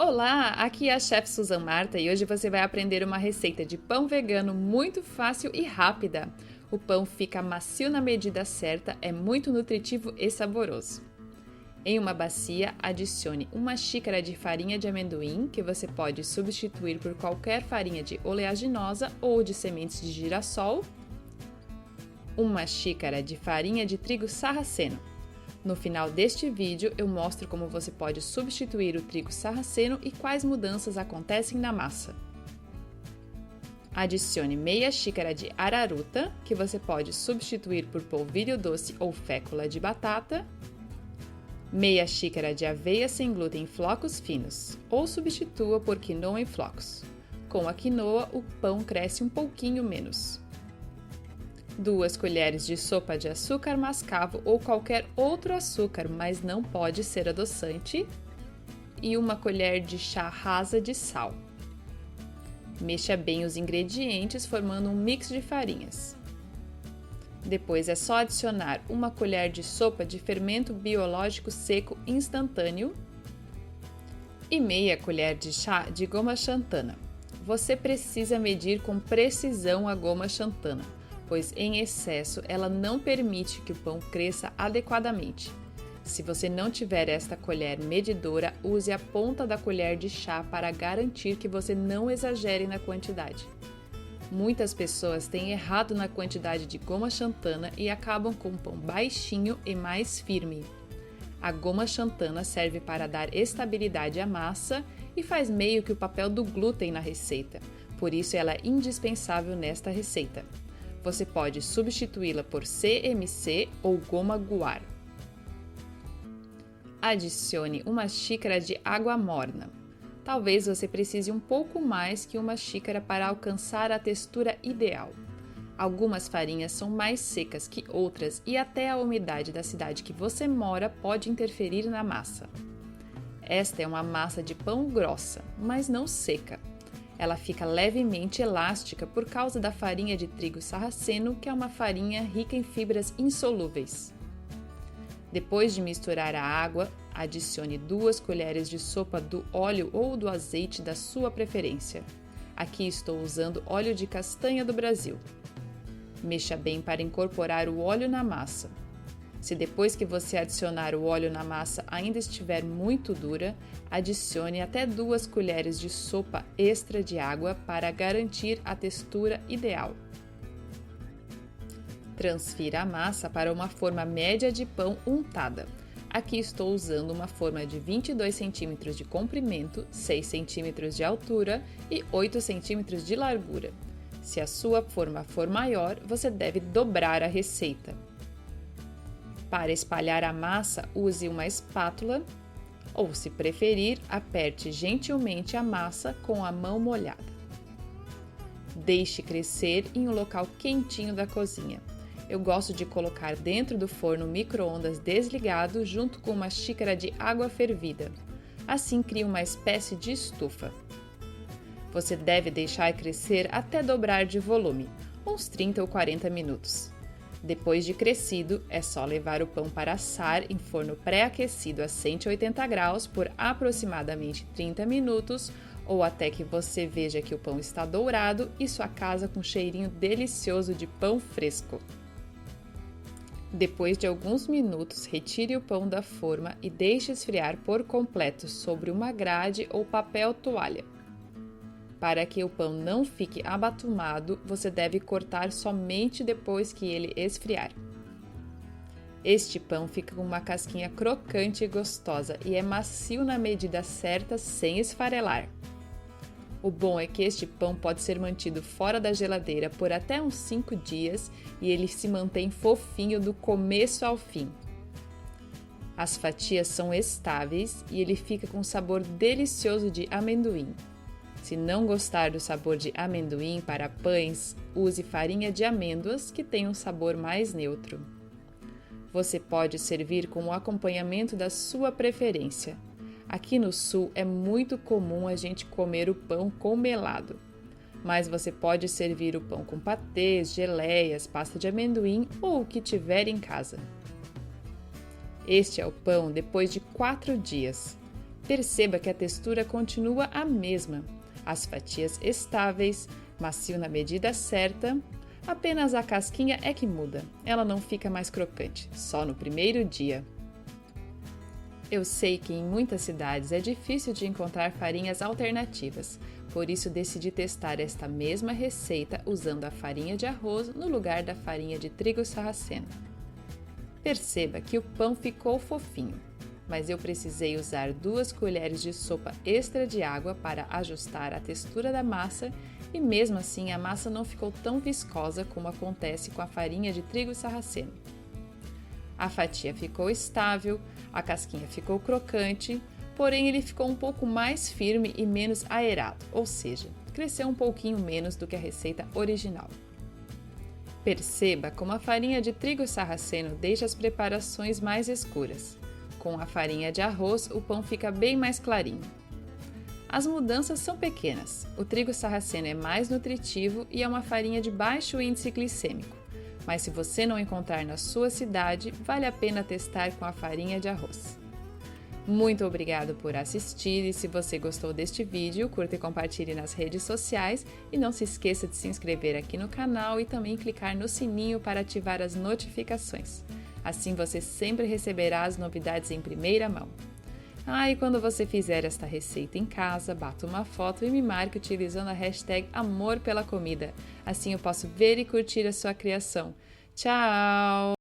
Olá, aqui é a chefe Susan Marta e hoje você vai aprender uma receita de pão vegano muito fácil e rápida. O pão fica macio na medida certa, é muito nutritivo e saboroso. Em uma bacia, adicione uma xícara de farinha de amendoim, que você pode substituir por qualquer farinha de oleaginosa ou de sementes de girassol, uma xícara de farinha de trigo sarraceno. No final deste vídeo, eu mostro como você pode substituir o trigo sarraceno e quais mudanças acontecem na massa. Adicione meia xícara de araruta, que você pode substituir por polvilho doce ou fécula de batata, meia xícara de aveia sem glúten em flocos finos, ou substitua por quinoa em flocos. Com a quinoa, o pão cresce um pouquinho menos. 2 colheres de sopa de açúcar mascavo ou qualquer outro açúcar, mas não pode ser adoçante, e 1 colher de chá rasa de sal. Mexa bem os ingredientes formando um mix de farinhas. Depois é só adicionar 1 colher de sopa de fermento biológico seco instantâneo e meia colher de chá de goma xantana. Você precisa medir com precisão a goma xantana, pois em excesso ela não permite que o pão cresça adequadamente. Se você não tiver esta colher medidora, use a ponta da colher de chá para garantir que você não exagere na quantidade. Muitas pessoas têm errado na quantidade de goma xantana e acabam com um pão baixinho e mais firme. A goma xantana serve para dar estabilidade à massa e faz meio que o papel do glúten na receita, por isso ela é indispensável nesta receita. Você pode substituí-la por CMC ou goma guar. Adicione 1 xícara de água morna. Talvez você precise um pouco mais que 1 xícara para alcançar a textura ideal. Algumas farinhas são mais secas que outras e até a umidade da cidade que você mora pode interferir na massa. Esta é uma massa de pão grossa, mas não seca. Ela fica levemente elástica por causa da farinha de trigo sarraceno, que é uma farinha rica em fibras insolúveis. Depois de misturar a água, adicione 2 colheres de sopa do óleo ou do azeite da sua preferência. Aqui estou usando óleo de castanha do Brasil. Mexa bem para incorporar o óleo na massa. Se depois que você adicionar o óleo na massa ainda estiver muito dura, adicione até 2 colheres de sopa extra de água para garantir a textura ideal. Transfira a massa para uma forma média de pão untada. Aqui estou usando uma forma de 22 cm de comprimento, 6 cm de altura e 8 cm de largura. Se a sua forma for maior, você deve dobrar a receita. Para espalhar a massa, use uma espátula ou, se preferir, aperte gentilmente a massa com a mão molhada. Deixe crescer em um local quentinho da cozinha. Eu gosto de colocar dentro do forno micro-ondas desligado junto com 1 xícara de água fervida. Assim cria uma espécie de estufa. Você deve deixar crescer até dobrar de volume, uns 30 ou 40 minutos. Depois de crescido, é só levar o pão para assar em forno pré-aquecido a 180 graus por aproximadamente 30 minutos ou até que você veja que o pão está dourado e sua casa com cheirinho delicioso de pão fresco. Depois de alguns minutos, retire o pão da forma e deixe esfriar por completo sobre uma grade ou papel toalha. Para que o pão não fique abatumado, você deve cortar somente depois que ele esfriar. Este pão fica com uma casquinha crocante e gostosa e é macio na medida certa sem esfarelar. O bom é que este pão pode ser mantido fora da geladeira por até uns 5 dias e ele se mantém fofinho do começo ao fim. As fatias são estáveis e ele fica com um sabor delicioso de amendoim. Se não gostar do sabor de amendoim para pães, use farinha de amêndoas, que tem um sabor mais neutro. Você pode servir com o acompanhamento da sua preferência. Aqui no sul é muito comum a gente comer o pão com melado, mas você pode servir o pão com patês, geleias, pasta de amendoim ou o que tiver em casa. Este é o pão depois de 4 dias. Perceba que a textura continua a mesma. As fatias estáveis, macio na medida certa, apenas a casquinha é que muda. Ela não fica mais crocante, só no primeiro dia. Eu sei que em muitas cidades é difícil de encontrar farinhas alternativas, por isso decidi testar esta mesma receita usando a farinha de arroz no lugar da farinha de trigo sarraceno. Perceba que o pão ficou fofinho, mas eu precisei usar 2 colheres de sopa extra de água para ajustar a textura da massa e mesmo assim a massa não ficou tão viscosa como acontece com a farinha de trigo sarraceno. A fatia ficou estável, a casquinha ficou crocante, porém ele ficou um pouco mais firme e menos aerado, ou seja, cresceu um pouquinho menos do que a receita original. Perceba como a farinha de trigo sarraceno deixa as preparações mais escuras. Com a farinha de arroz, o pão fica bem mais clarinho. As mudanças são pequenas. O trigo sarraceno é mais nutritivo e é uma farinha de baixo índice glicêmico. Mas se você não encontrar na sua cidade, vale a pena testar com a farinha de arroz. Muito obrigado por assistir e se você gostou deste vídeo, curta e compartilhe nas redes sociais e não se esqueça de se inscrever aqui no canal e também clicar no sininho para ativar as notificações. Assim você sempre receberá as novidades em primeira mão. E quando você fizer esta receita em casa, bata uma foto e me marque utilizando a hashtag Amor pela Comida. Assim eu posso ver e curtir a sua criação. Tchau!